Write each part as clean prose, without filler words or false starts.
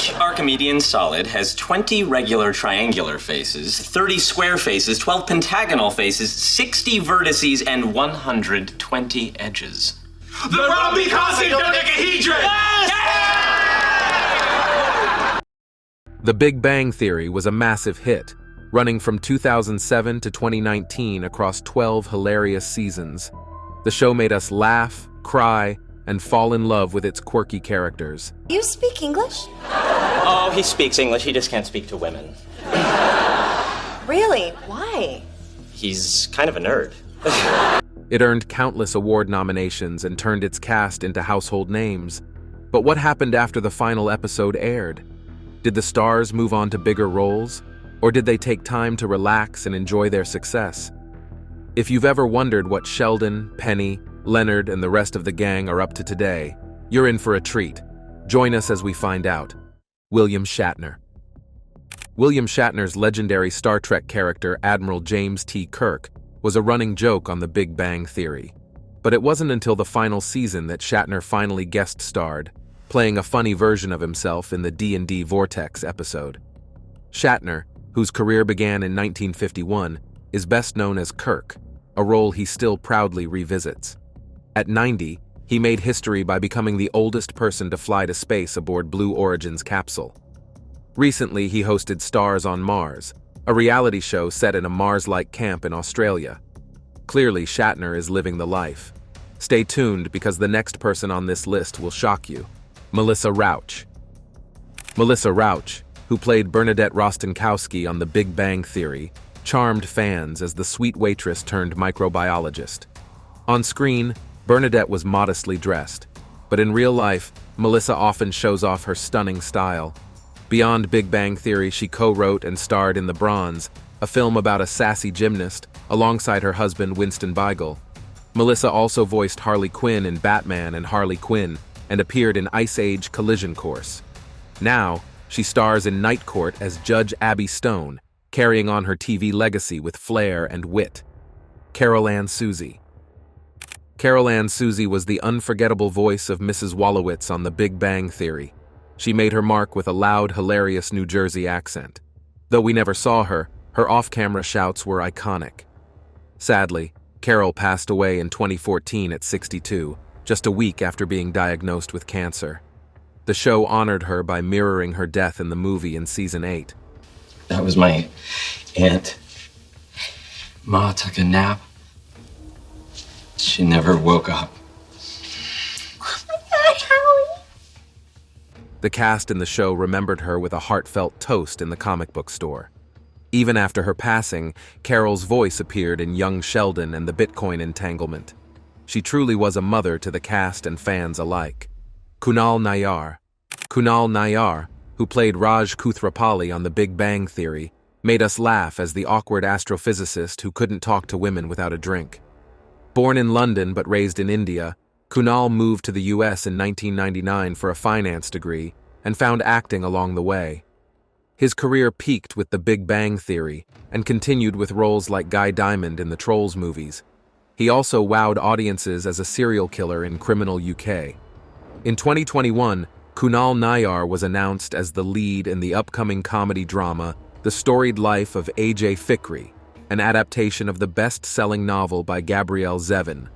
Each Archimedean solid has 20 regular triangular faces, 30 square faces, 12 pentagonal faces, 60 vertices, and 120 edges. The Rhombi constant dodecahedron! Yes! The Big Bang Theory was a massive hit, running from 2007 to 2019 across 12 hilarious seasons. The show made us laugh, cry, and fall in love with its quirky characters. You speak English? Oh, he speaks English, he just can't speak to women. Really? Why? He's kind of a nerd. It earned countless award nominations and turned its cast into household names. But what happened after the final episode aired? Did the stars move on to bigger roles? Or did they take time to relax and enjoy their success? If you've ever wondered what Sheldon, Penny, Leonard, and the rest of the gang are up to today, you're in for a treat. Join us as we find out. William Shatner. William Shatner's legendary Star Trek character, Admiral James T. Kirk, was a running joke on The Big Bang Theory. But it wasn't until the final season that Shatner finally guest-starred, playing a funny version of himself in the D&D Vortex episode. Shatner, whose career began in 1951, is best known as Kirk, a role he still proudly revisits. At 90, he made history by becoming the oldest person to fly to space aboard Blue Origin's capsule. Recently, he hosted Stars on Mars, a reality show set in a Mars-like camp in Australia. Clearly, Shatner is living the life. Stay tuned because the next person on this list will shock you. Melissa Rauch. Melissa Rauch, who played Bernadette Rostenkowski on The Big Bang Theory, charmed fans as the sweet waitress turned microbiologist. On screen, Bernadette was modestly dressed, but in real life, Melissa often shows off her stunning style. Beyond Big Bang Theory, she co-wrote and starred in The Bronze, a film about a sassy gymnast, alongside her husband Winston Beigel. Melissa also voiced Harley Quinn in Batman and Harley Quinn, and appeared in Ice Age Collision Course. Now, she stars in Night Court as Judge Abby Stone, carrying on her TV legacy with flair and wit. Carol Ann Suzy. Carol Ann Suzy was the unforgettable voice of Mrs. Wolowitz on The Big Bang Theory. She made her mark with a loud, hilarious New Jersey accent. Though we never saw her, her off-camera shouts were iconic. Sadly, Carol passed away in 2014 at 62, just a week after being diagnosed with cancer. The show honored her by mirroring her death in the movie in season 8. That was my aunt. Ma took a nap. She never woke up. Oh my God, Howie! The cast in the show remembered her with a heartfelt toast in the comic book store. Even after her passing, Carol's voice appeared in Young Sheldon and the Bitcoin Entanglement. She truly was a mother to the cast and fans alike. Kunal Nayyar. Kunal Nayyar, who played Raj Koothrappali on The Big Bang Theory, made us laugh as the awkward astrophysicist who couldn't talk to women without a drink. Born in London but raised in India, Kunal moved to the US in 1999 for a finance degree and found acting along the way. His career peaked with The Big Bang Theory and continued with roles like Guy Diamond in the Trolls movies. He also wowed audiences as a serial killer in Criminal UK. In 2021, Kunal Nayyar was announced as the lead in the upcoming comedy drama The Storied Life of A.J. Fikri, an adaptation of the best-selling novel by Gabrielle Zevin,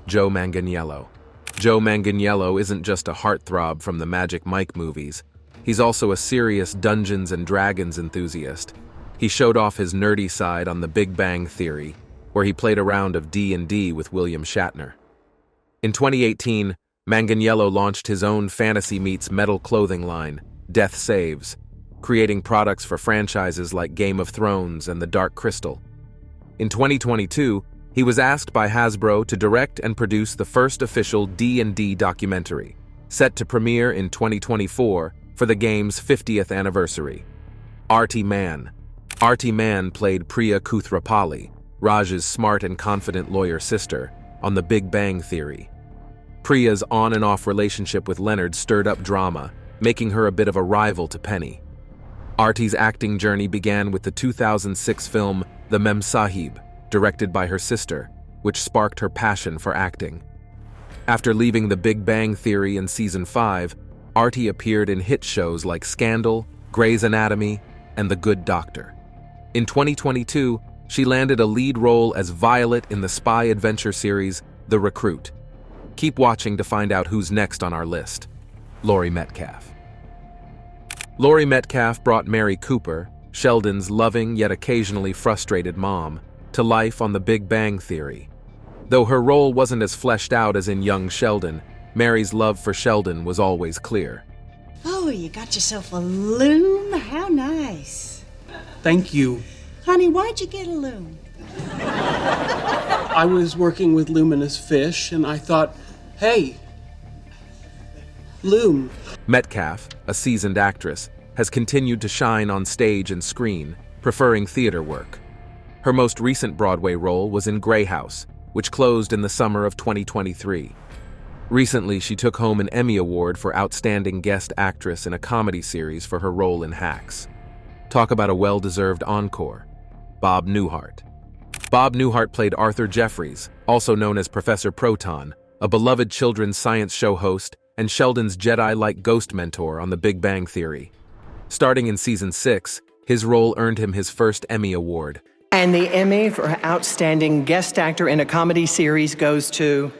Joe Manganiello. Joe Manganiello isn't just a heartthrob from the Magic Mike movies. He's also a serious Dungeons & Dragons enthusiast. He showed off his nerdy side on The Big Bang Theory, where he played a round of D&D with William Shatner. In 2018, Manganiello launched his own fantasy meets metal clothing line, Death Saves, creating products for franchises like Game of Thrones and The Dark Crystal. In 2022, he was asked by Hasbro to direct and produce the first official D&D documentary, set to premiere in 2024 for the game's 50th anniversary. Artie Mann. Artie Mann played Priya Koothrappali, Raj's smart and confident lawyer sister, on The Big Bang Theory. Priya's on and off relationship with Leonard stirred up drama, making her a bit of a rival to Penny. Artie's acting journey began with the 2006 film The Mem Sahib, directed by her sister, which sparked her passion for acting. After leaving The Big Bang Theory in Season 5, Artie appeared in hit shows like Scandal, Grey's Anatomy, and The Good Doctor. In 2022, she landed a lead role as Violet in the spy adventure series The Recruit. Keep watching to find out who's next on our list. Laurie Metcalf. Laurie Metcalf brought Mary Cooper, Sheldon's loving yet occasionally frustrated mom, to life on The Big Bang Theory. Though her role wasn't as fleshed out as in young Sheldon, Mary's love for Sheldon was always clear. Oh, you got yourself a loom? How nice. Thank you. Honey, why'd you get a loom? I was working with luminous fish, and I thought, hey, loom. Metcalf, a seasoned actress, has continued to shine on stage and screen, preferring theater work. Her most recent Broadway role was in Grey House, which closed in the summer of 2023. Recently, she took home an Emmy Award for Outstanding Guest Actress in a Comedy Series for her role in Hacks. Talk about a well-deserved encore. Bob Newhart. Bob Newhart played Arthur Jeffries, also known as Professor Proton, a beloved children's science show host and Sheldon's Jedi-like ghost mentor on The Big Bang Theory. Starting in Season 6, his role earned him his first Emmy Award. And the Emmy for Outstanding Guest Actor in a Comedy Series goes to...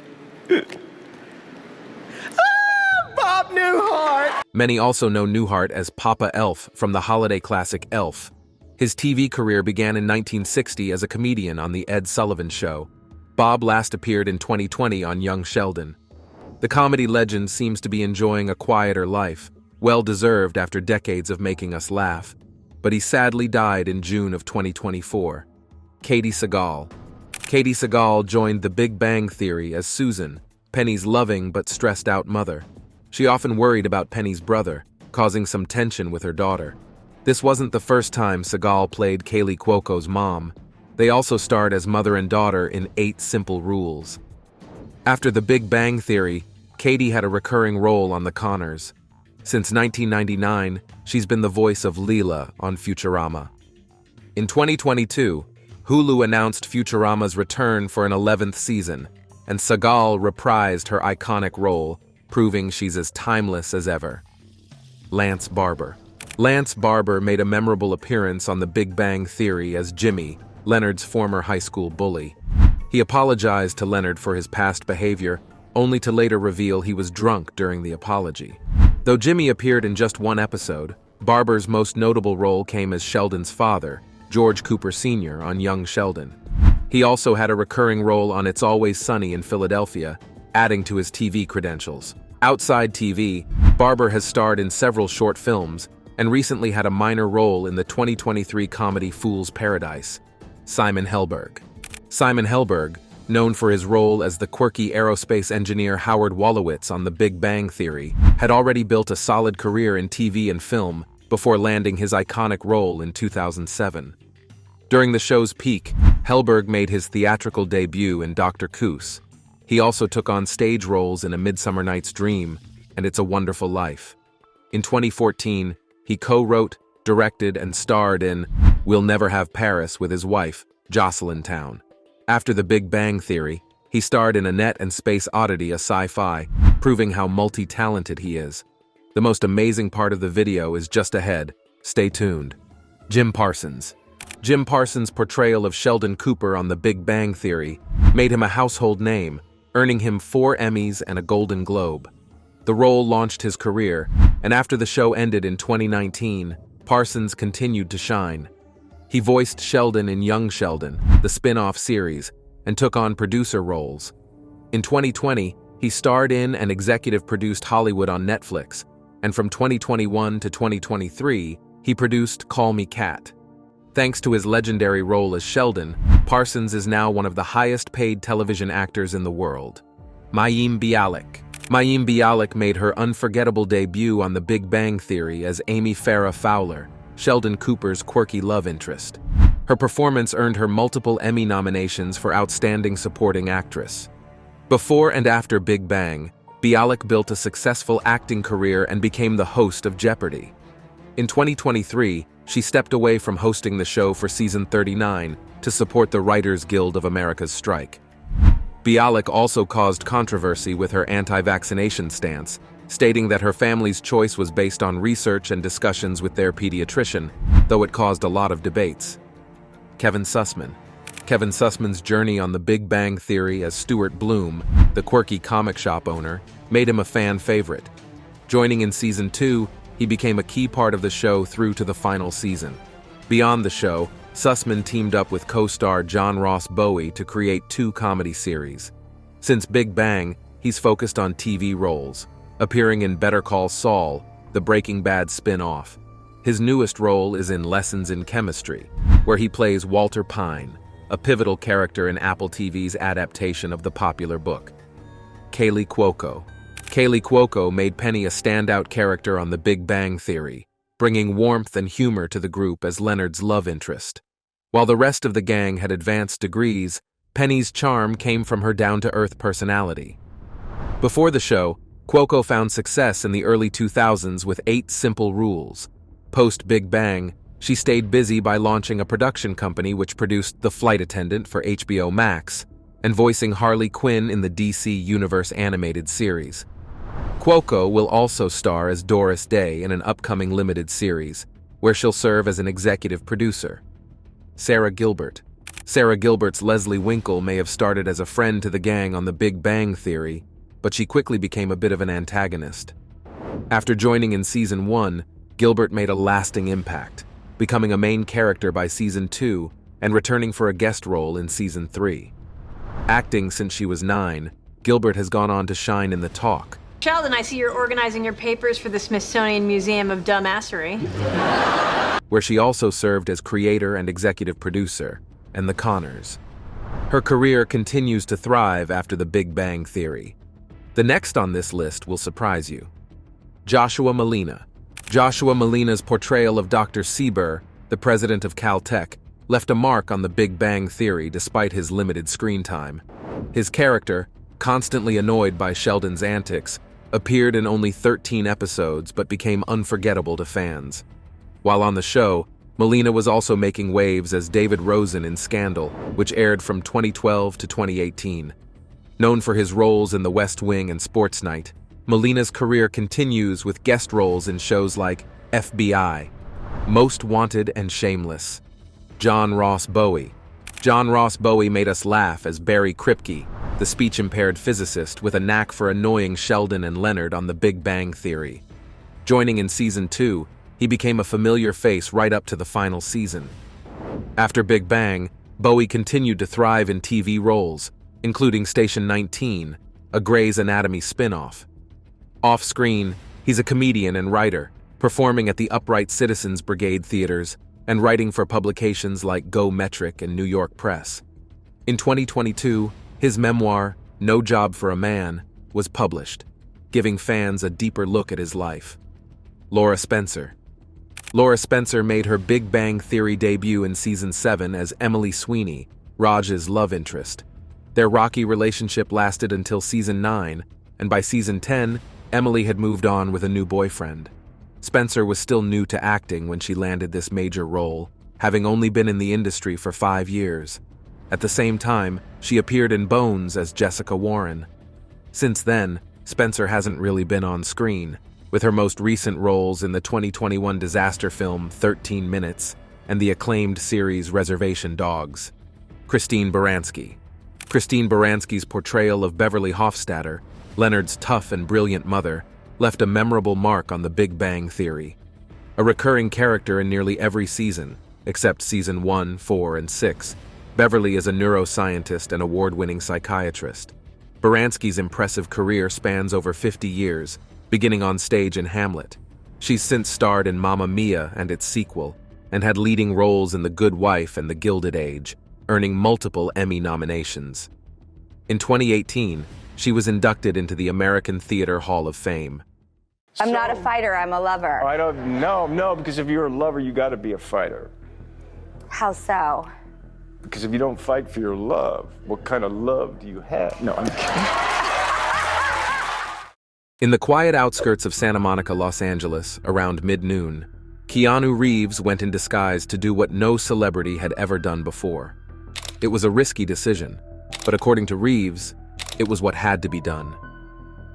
Bob Newhart! Many also know Newhart as Papa Elf from the holiday classic Elf. His TV career began in 1960 as a comedian on The Ed Sullivan Show. Bob last appeared in 2020 on Young Sheldon. The comedy legend seems to be enjoying a quieter life, well-deserved after decades of making us laugh. But he sadly died in June of 2024. Katie Sagal. Katie Sagal joined The Big Bang Theory as Susan, Penny's loving but stressed-out mother. She often worried about Penny's brother, causing some tension with her daughter. This wasn't the first time Sagal played Kaylee Cuoco's mom. They also starred as mother and daughter in 8 Simple Rules. After The Big Bang Theory, Katie had a recurring role on The Conners. Since 1999, she's been the voice of Leela on Futurama. In 2022, Hulu announced Futurama's return for an 11th season, and Sagal reprised her iconic role, proving she's as timeless as ever. Lance Barber. Lance Barber made a memorable appearance on The Big Bang Theory as Jimmy, Leonard's former high school bully. He apologized to Leonard for his past behavior, only to later reveal he was drunk during the apology. Though Jimmy appeared in just one episode, Barber's most notable role came as Sheldon's father, George Cooper Sr. on Young Sheldon. He also had a recurring role on It's Always Sunny in Philadelphia, adding to his TV credentials. Outside TV, Barber has starred in several short films and recently had a minor role in the 2023 comedy Fool's Paradise. Simon Helberg. Simon Helberg, known for his role as the quirky aerospace engineer Howard Wolowitz on The Big Bang Theory, had already built a solid career in TV and film before landing his iconic role in 2007. During the show's peak, Helberg made his theatrical debut in Dr. Seuss. He also took on stage roles in A Midsummer Night's Dream and It's a Wonderful Life. In 2014, he co-wrote, directed, and starred in We'll Never Have Paris with his wife, Jocelyn Town. After The Big Bang Theory, he starred in Annette and Space Oddity, a sci-fi, proving how multi-talented he is. The most amazing part of the video is just ahead. Stay tuned. Jim Parsons. Jim Parsons' portrayal of Sheldon Cooper on The Big Bang Theory made him a household name, earning him 4 Emmys and a Golden Globe. The role launched his career, and after the show ended in 2019, Parsons continued to shine. He voiced Sheldon in Young Sheldon, the spin-off series, and took on producer roles. In 2020, he starred in and executive produced Hollywood on Netflix, and from 2021 to 2023, he produced Call Me Kat. Thanks to his legendary role as Sheldon, Parsons is now one of the highest-paid television actors in the world. Mayim Bialik. Mayim Bialik made her unforgettable debut on The Big Bang Theory as Amy Farrah Fowler, Sheldon Cooper's quirky love interest. Her performance earned her multiple Emmy nominations for Outstanding Supporting Actress. Before and after Big Bang, Bialik built a successful acting career and became the host of Jeopardy! In 2023, she stepped away from hosting the show for season 39 to support the Writers Guild of America's strike. Bialik also caused controversy with her anti-vaccination stance, stating that her family's choice was based on research and discussions with their pediatrician, though it caused a lot of debates. Kevin Sussman. Kevin Sussman's journey on The Big Bang Theory as Stuart Bloom, the quirky comic shop owner, made him a fan favorite. Joining in Season 2, he became a key part of the show through to the final season. Beyond the show, Sussman teamed up with co-star John Ross Bowie to create 2 comedy series. Since Big Bang, he's focused on TV roles, appearing in Better Call Saul, the Breaking Bad spin-off. His newest role is in Lessons in Chemistry, where he plays Walter Pine, a pivotal character in Apple TV's adaptation of the popular book. Kaley Cuoco. Kaley Cuoco made Penny a standout character on The Big Bang Theory, bringing warmth and humor to the group as Leonard's love interest. While the rest of the gang had advanced degrees, Penny's charm came from her down-to-earth personality. Before the show, Cuoco found success in the early 2000s with 8 simple rules. Post-Big Bang, she stayed busy by launching a production company which produced The Flight Attendant for HBO Max and voicing Harley Quinn in the DC Universe animated series. Cuoco will also star as Doris Day in an upcoming limited series, where she'll serve as an executive producer. Sarah Gilbert. Sarah Gilbert's Leslie Winkle may have started as a friend to the gang on The Big Bang Theory, but she quickly became a bit of an antagonist. After joining in Season 1, Gilbert made a lasting impact, becoming a main character by Season 2 and returning for a guest role in Season 3. Acting since she was 9, Gilbert has gone on to shine in The Talk. Sheldon, I see you're organizing your papers for the Smithsonian Museum of Dumbassery. Where she also served as creator and executive producer, and The Connors. Her career continues to thrive after The Big Bang Theory. The next on this list will surprise you. Joshua Malina. Joshua Malina's portrayal of Dr. Sieber, the president of Caltech, left a mark on The Big Bang Theory despite his limited screen time. His character, constantly annoyed by Sheldon's antics, appeared in only 13 episodes but became unforgettable to fans. While on the show, Malina was also making waves as David Rosen in Scandal, which aired from 2012 to 2018. Known for his roles in The West Wing and Sports Night, Malina's career continues with guest roles in shows like FBI, Most Wanted and Shameless. John Ross Bowie. John Ross Bowie made us laugh as Barry Kripke, the speech-impaired physicist with a knack for annoying Sheldon and Leonard on The Big Bang Theory. Joining in Season 2, he became a familiar face right up to the final season. After Big Bang, Bowie continued to thrive in TV roles, including Station 19, a Grey's Anatomy spin-off. Off-screen, he's a comedian and writer, performing at the Upright Citizens Brigade theaters and writing for publications like Go Metric and New York Press. In 2022, his memoir, No Job for a Man, was published, giving fans a deeper look at his life. Laura Spencer. Laura Spencer made her Big Bang Theory debut in Season 7 as Emily Sweeney, Raj's love interest. Their rocky relationship lasted until Season 9, and by Season 10, Emily had moved on with a new boyfriend. Spencer was still new to acting when she landed this major role, having only been in the industry for 5 years. At the same time, she appeared in Bones as Jessica Warren. Since then, Spencer hasn't really been on screen, with her most recent roles in the 2021 disaster film 13 Minutes and the acclaimed series Reservation Dogs. Christine Baranski. Christine Baranski's portrayal of Beverly Hofstadter, Leonard's tough and brilliant mother, left a memorable mark on The Big Bang Theory. A recurring character in nearly every season, except Season 1, 4, and 6, Beverly is a neuroscientist and award-winning psychiatrist. Baranski's impressive career spans over 50 years, beginning on stage in Hamlet. She's since starred in Mamma Mia and its sequel, and had leading roles in The Good Wife and The Gilded Age, earning multiple Emmy nominations. In 2018, she was inducted into the American Theater Hall of Fame. I'm not a fighter, I'm a lover. I don't know, no, because if you're a lover, you gotta be a fighter. How so? Because if you don't fight for your love, what kind of love do you have? No, I'm kidding. In the quiet outskirts of Santa Monica, Los Angeles, around mid-noon, Keanu Reeves went in disguise to do what no celebrity had ever done before. It was a risky decision, but according to Reeves, it was what had to be done.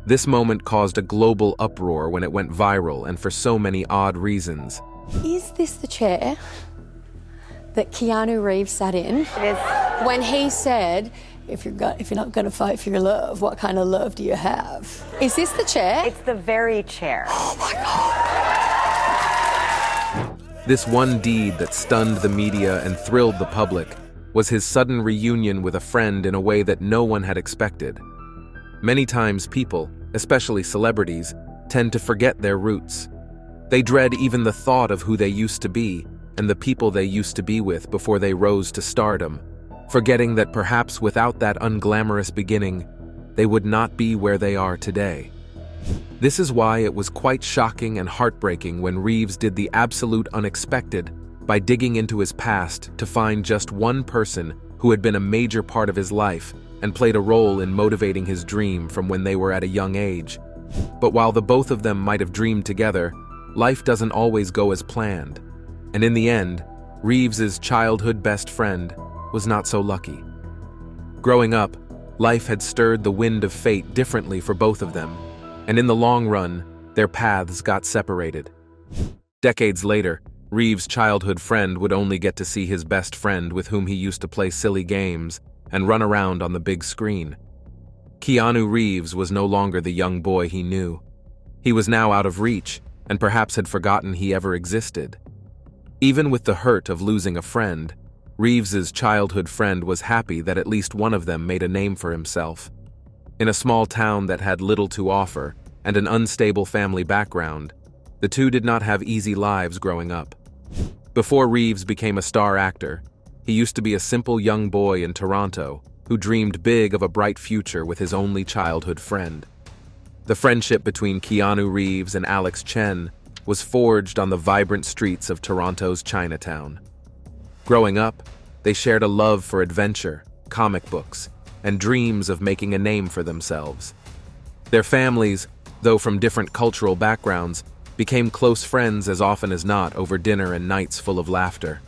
This moment caused a global uproar when it went viral, and for so many odd reasons. Is this the chair that Keanu Reeves sat in? It is. When he said, if you're not going to fight for your love, what kind of love do you have? Is this the chair? It's the very chair. Oh my God. This one deed that stunned the media and thrilled the public was his sudden reunion with a friend in a way that no one had expected. Many times people, especially celebrities, tend to forget their roots. They dread even the thought of who they used to be and the people they used to be with before they rose to stardom, forgetting that perhaps without that unglamorous beginning, they would not be where they are today. This is why it was quite shocking and heartbreaking when Reeves did the absolute unexpected by digging into his past to find just one person who had been a major part of his life and played a role in motivating his dream from when they were at a young age. But while the both of them might have dreamed together, life doesn't always go as planned. And in the end, Reeves's childhood best friend was not so lucky. Growing up, life had stirred the wind of fate differently for both of them, and in the long run, their paths got separated. Decades later, Reeves' childhood friend would only get to see his best friend with whom he used to play silly games and run around on the big screen. Keanu Reeves was no longer the young boy he knew. He was now out of reach and perhaps had forgotten he ever existed. Even with the hurt of losing a friend, Reeves's childhood friend was happy that at least one of them made a name for himself. In a small town that had little to offer and an unstable family background, the two did not have easy lives growing up. Before Reeves became a star actor, he used to be a simple young boy in Toronto who dreamed big of a bright future with his only childhood friend. The friendship between Keanu Reeves and Alex Chen was forged on the vibrant streets of Toronto's Chinatown. Growing up, they shared a love for adventure, comic books, and dreams of making a name for themselves. Their families, though from different cultural backgrounds, became close friends as often as not over dinner and nights full of laughter.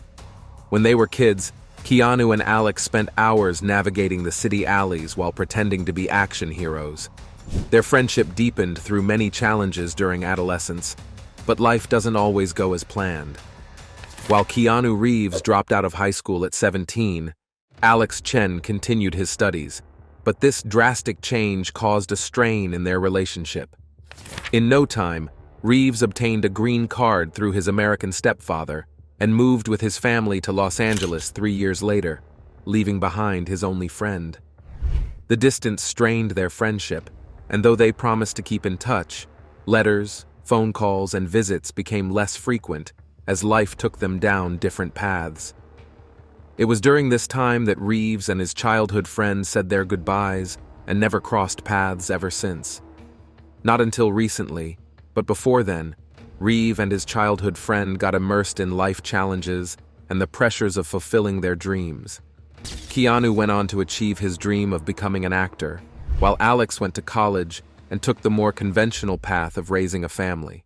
When they were kids, Keanu and Alex spent hours navigating the city alleys while pretending to be action heroes. Their friendship deepened through many challenges during adolescence, but life doesn't always go as planned. While Keanu Reeves dropped out of high school at 17, Alex Chen continued his studies, but this drastic change caused a strain in their relationship. In no time, Reeves obtained a green card through his American stepfather and moved with his family to Los Angeles 3 years later, leaving behind his only friend. The distance strained their friendship, and though they promised to keep in touch, letters, phone calls, and visits became less frequent as life took them down different paths. It was during this time that Reeves and his childhood friend said their goodbyes and never crossed paths ever since. Not until recently, but before then, Reeves and his childhood friend got immersed in life challenges and the pressures of fulfilling their dreams. Keanu went on to achieve his dream of becoming an actor, while Alex went to college and took the more conventional path of raising a family.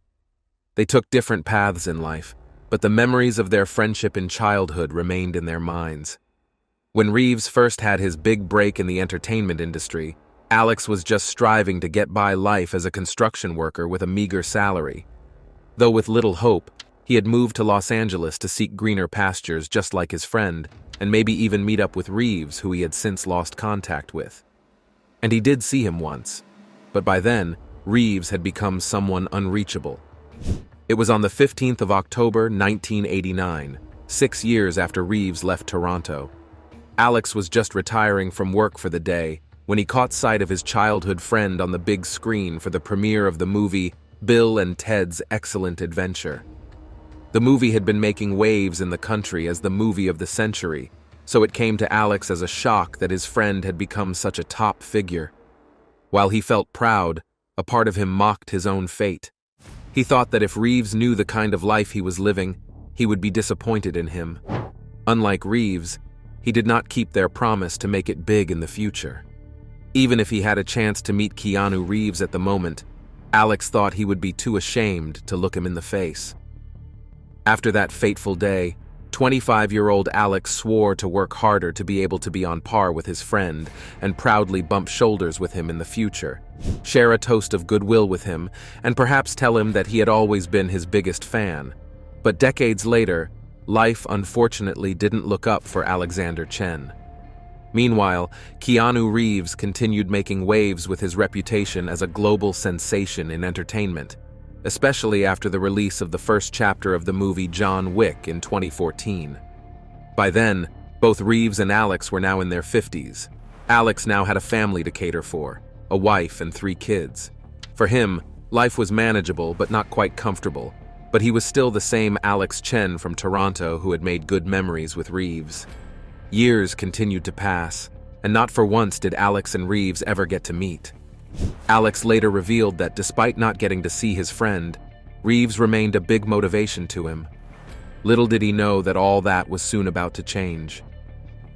They took different paths in life, but the memories of their friendship in childhood remained in their minds. When Reeves first had his big break in the entertainment industry, Alex was just striving to get by life as a construction worker with a meager salary. Though with little hope, he had moved to Los Angeles to seek greener pastures just like his friend, and maybe even meet up with Reeves, who he had since lost contact with. And he did see him once, but by then, Reeves had become someone unreachable. It was on the 15th of October, 1989, 6 years after Reeves left Toronto. Alex was just retiring from work for the day when he caught sight of his childhood friend on the big screen for the premiere of the movie Bill and Ted's Excellent Adventure. The movie had been making waves in the country as the movie of the century, so it came to Alex as a shock that his friend had become such a top figure. While he felt proud, a part of him mocked his own fate. He thought that if Reeves knew the kind of life he was living, he would be disappointed in him. Unlike Reeves, he did not keep their promise to make it big in the future. Even if he had a chance to meet Keanu Reeves at the moment, Alex thought he would be too ashamed to look him in the face. After that fateful day, 25-year-old Alex swore to work harder to be able to be on par with his friend and proudly bump shoulders with him in the future, share a toast of goodwill with him, and perhaps tell him that he had always been his biggest fan. But decades later, life unfortunately didn't look up for Alexander Chen. Meanwhile, Keanu Reeves continued making waves with his reputation as a global sensation in entertainment, especially after the release of the first chapter of the movie John Wick in 2014. By then, both Reeves and Alex were now in their 50s. Alex now had a family to cater for, a wife and 3 kids. For him, life was manageable but not quite comfortable, but he was still the same Alex Chen from Toronto who had made good memories with Reeves. Years continued to pass, and not for once did Alex and Reeves ever get to meet. Alex later revealed that despite not getting to see his friend, Reeves remained a big motivation to him. Little did he know that all that was soon about to change.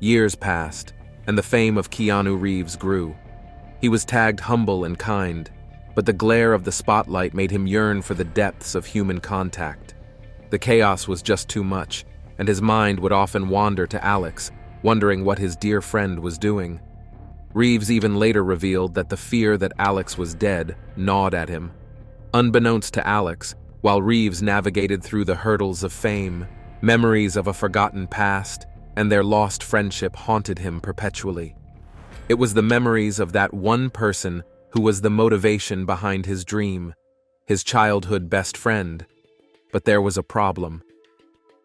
Years passed, and the fame of Keanu Reeves grew. He was tagged humble and kind, but the glare of the spotlight made him yearn for the depths of human contact. The chaos was just too much, and his mind would often wander to Alex, wondering what his dear friend was doing. Reeves even later revealed that the fear that Alex was dead gnawed at him. Unbeknownst to Alex, while Reeves navigated through the hurdles of fame, memories of a forgotten past and their lost friendship haunted him perpetually. It was the memories of that one person who was the motivation behind his dream, his childhood best friend. But there was a problem.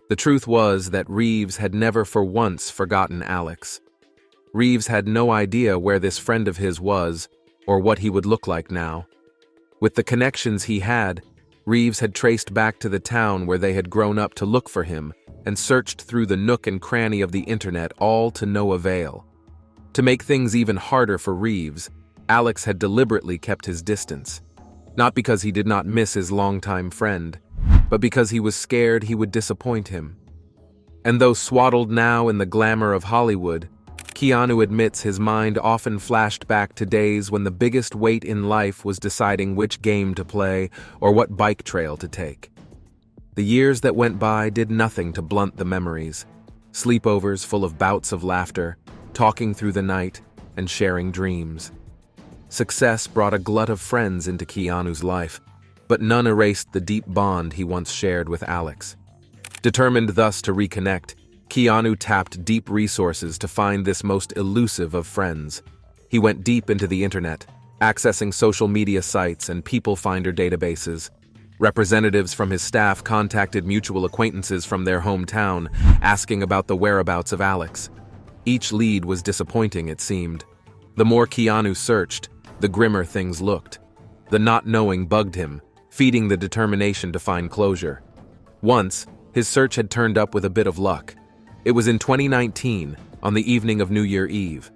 The truth was that Reeves had never for once forgotten Alex. Reeves had no idea where this friend of his was or what he would look like now. With the connections he had, Reeves had traced back to the town where they had grown up to look for him and searched through the nook and cranny of the internet, all to no avail. To make things even harder for Reeves, Alex had deliberately kept his distance, not because he did not miss his longtime friend, but because he was scared he would disappoint him. And though swaddled now in the glamour of Hollywood, Keanu admits his mind often flashed back to days when the biggest weight in life was deciding which game to play or what bike trail to take. The years that went by did nothing to blunt the memories. Sleepovers full of bouts of laughter, talking through the night, and sharing dreams. Success brought a glut of friends into Keanu's life, but none erased the deep bond he once shared with Alex. Determined thus to reconnect, Keanu tapped deep resources to find this most elusive of friends. He went deep into the internet, accessing social media sites and people finder databases. Representatives from his staff contacted mutual acquaintances from their hometown, asking about the whereabouts of Alex. Each lead was disappointing, it seemed. The more Keanu searched, the grimmer things looked. The not knowing bugged him, feeding the determination to find closure. Once, his search had turned up with a bit of luck. It was in 2019, on the evening of New Year Eve.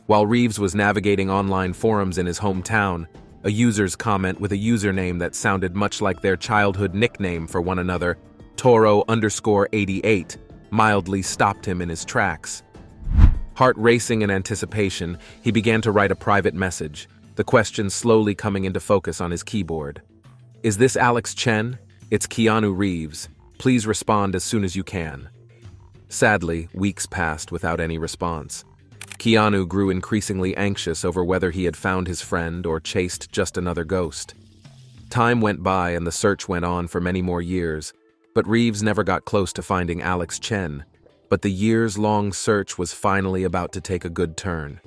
While Reeves was navigating online forums in his hometown, a user's comment with a username that sounded much like their childhood nickname for one another, Toro_88, mildly stopped him in his tracks. Heart racing in anticipation, he began to write a private message, the question slowly coming into focus on his keyboard. "Is this Alex Chen? It's Keanu Reeves. Please respond as soon as you can." Sadly, weeks passed without any response. Keanu grew increasingly anxious over whether he had found his friend or chased just another ghost. Time went by and the search went on for many more years, but Reeves never got close to finding Alex Chen. But the years-long search was finally about to take a good turn.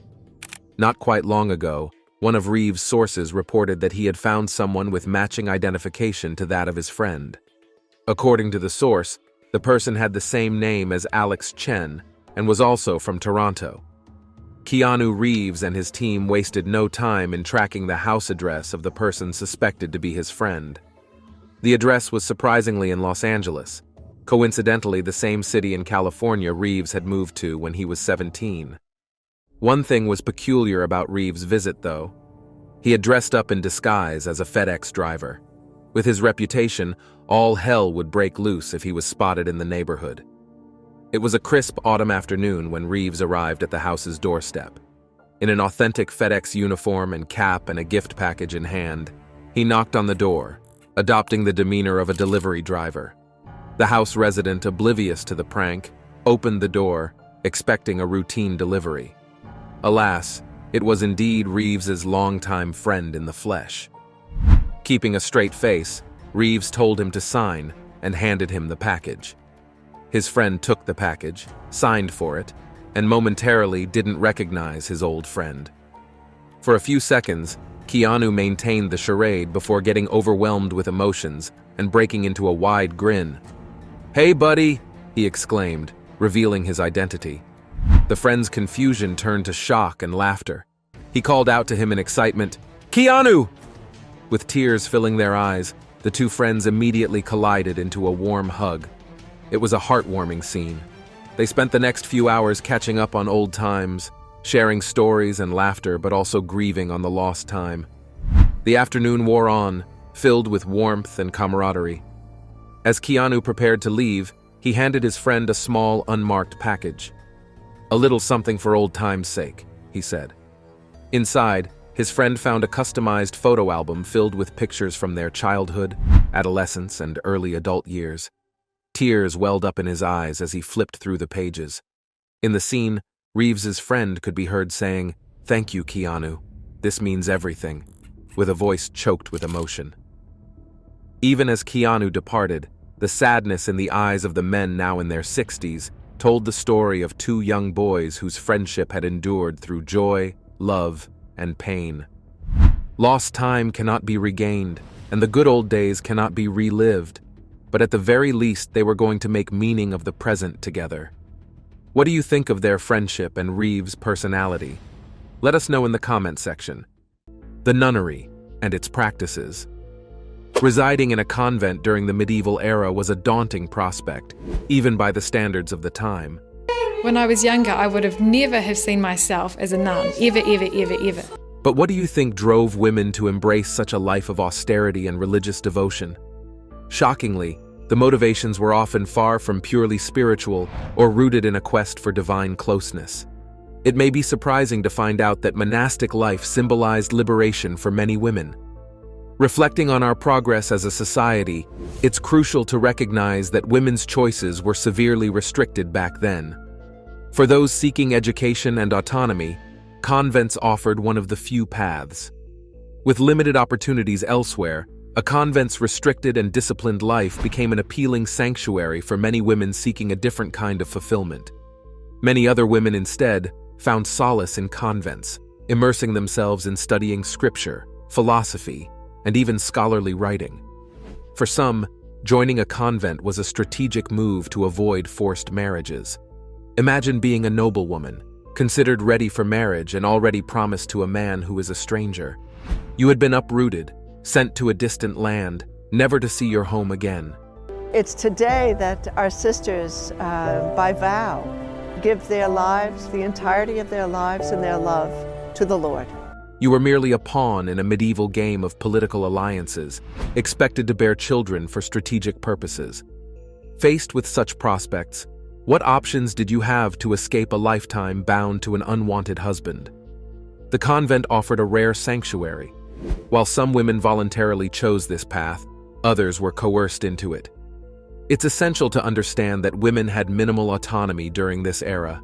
Not quite long ago, one of Reeves' sources reported that he had found someone with matching identification to that of his friend. According to the source, the person had the same name as Alex Chen and was also from Toronto. Keanu Reeves and his team wasted no time in tracking the house address of the person suspected to be his friend. The address was surprisingly in Los Angeles, coincidentally the same city in California Reeves had moved to when he was 17. One thing was peculiar about Reeves' visit, though. He had dressed up in disguise as a FedEx driver. With his reputation, all hell would break loose if he was spotted in the neighborhood. It was a crisp autumn afternoon when Reeves arrived at the house's doorstep. In an authentic FedEx uniform and cap and a gift package in hand, he knocked on the door, adopting the demeanor of a delivery driver. The house resident, oblivious to the prank, opened the door, expecting a routine delivery. Alas, it was indeed Reeves's longtime friend in the flesh. Keeping a straight face, Reeves told him to sign and handed him the package. His friend took the package, signed for it, and momentarily didn't recognize his old friend. For a few seconds, Keanu maintained the charade before getting overwhelmed with emotions and breaking into a wide grin. "Hey, buddy!" he exclaimed, revealing his identity. The friend's confusion turned to shock and laughter. He called out to him in excitement, "Keanu!" With tears filling their eyes, the two friends immediately collided into a warm hug. It was a heartwarming scene. They spent the next few hours catching up on old times, sharing stories and laughter, but also grieving on the lost time. The afternoon wore on, filled with warmth and camaraderie. As Keanu prepared to leave, he handed his friend a small, unmarked package. "A little something for old time's sake," he said. Inside, his friend found a customized photo album filled with pictures from their childhood, adolescence, and early adult years. Tears welled up in his eyes as he flipped through the pages. In the scene, Reeves's friend could be heard saying, "Thank you, Keanu. This means everything," with a voice choked with emotion. Even as Keanu departed, the sadness in the eyes of the men now in their 60s told the story of two young boys whose friendship had endured through joy, love, and pain. Lost time cannot be regained, and the good old days cannot be relived, but at the very least they were going to make meaning of the present together. What do you think of their friendship and Reeves' personality? Let us know in the comment section. The nunnery and its practices. Residing in a convent during the medieval era was a daunting prospect, even by the standards of the time. When I was younger, I would have never have seen myself as a nun, ever. But what do you think drove women to embrace such a life of austerity and religious devotion? Shockingly, the motivations were often far from purely spiritual or rooted in a quest for divine closeness. It may be surprising to find out that monastic life symbolized liberation for many women. Reflecting on our progress as a society, it's crucial to recognize that women's choices were severely restricted back then. For those seeking education and autonomy, convents offered one of the few paths. With limited opportunities elsewhere, a convent's restricted and disciplined life became an appealing sanctuary for many women seeking a different kind of fulfillment. Many other women instead found solace in convents, immersing themselves in studying scripture, philosophy, and even scholarly writing. For some, joining a convent was a strategic move to avoid forced marriages. Imagine being a noblewoman, considered ready for marriage and already promised to a man who is a stranger. You had been uprooted, sent to a distant land, never to see your home again. It's today that our sisters, by vow, give their lives, the entirety of their lives and their love to the Lord. You were merely a pawn in a medieval game of political alliances, expected to bear children for strategic purposes. Faced with such prospects, what options did you have to escape a lifetime bound to an unwanted husband? The convent offered a rare sanctuary. While some women voluntarily chose this path, others were coerced into it. It's essential to understand that women had minimal autonomy during this era.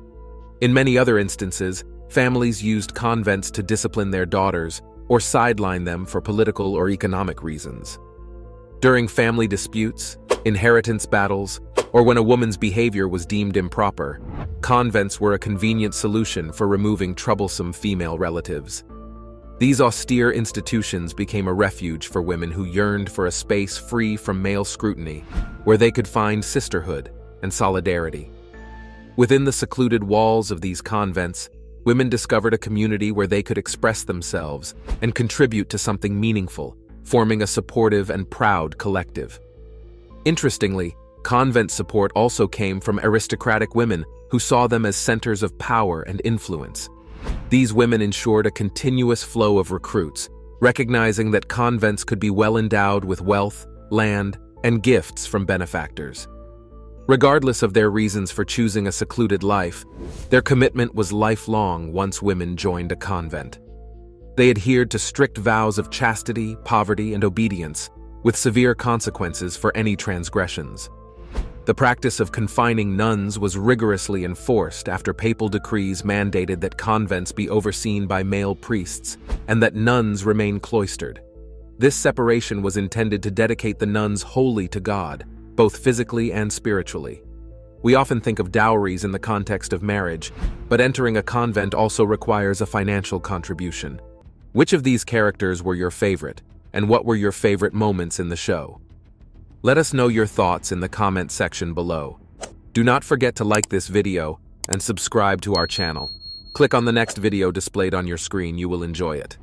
In many other instances, families used convents to discipline their daughters or sideline them for political or economic reasons. During family disputes, inheritance battles, or when a woman's behavior was deemed improper, convents were a convenient solution for removing troublesome female relatives. These austere institutions became a refuge for women who yearned for a space free from male scrutiny, where they could find sisterhood and solidarity. Within the secluded walls of these convents, women discovered a community where they could express themselves and contribute to something meaningful, forming a supportive and proud collective. Interestingly, convent support also came from aristocratic women who saw them as centers of power and influence. These women ensured a continuous flow of recruits, recognizing that convents could be well endowed with wealth, land, and gifts from benefactors. Regardless of their reasons for choosing a secluded life, their commitment was lifelong once women joined a convent. They adhered to strict vows of chastity, poverty, and obedience, with severe consequences for any transgressions. The practice of confining nuns was rigorously enforced after papal decrees mandated that convents be overseen by male priests and that nuns remain cloistered. This separation was intended to dedicate the nuns wholly to God, both physically and spiritually. We often think of dowries in the context of marriage, but entering a convent also requires a financial contribution. Which of these characters were your favorite, and what were your favorite moments in the show? Let us know your thoughts in the comment section below. Do not forget to like this video and subscribe to our channel. Click on the next video displayed on your screen, you will enjoy it.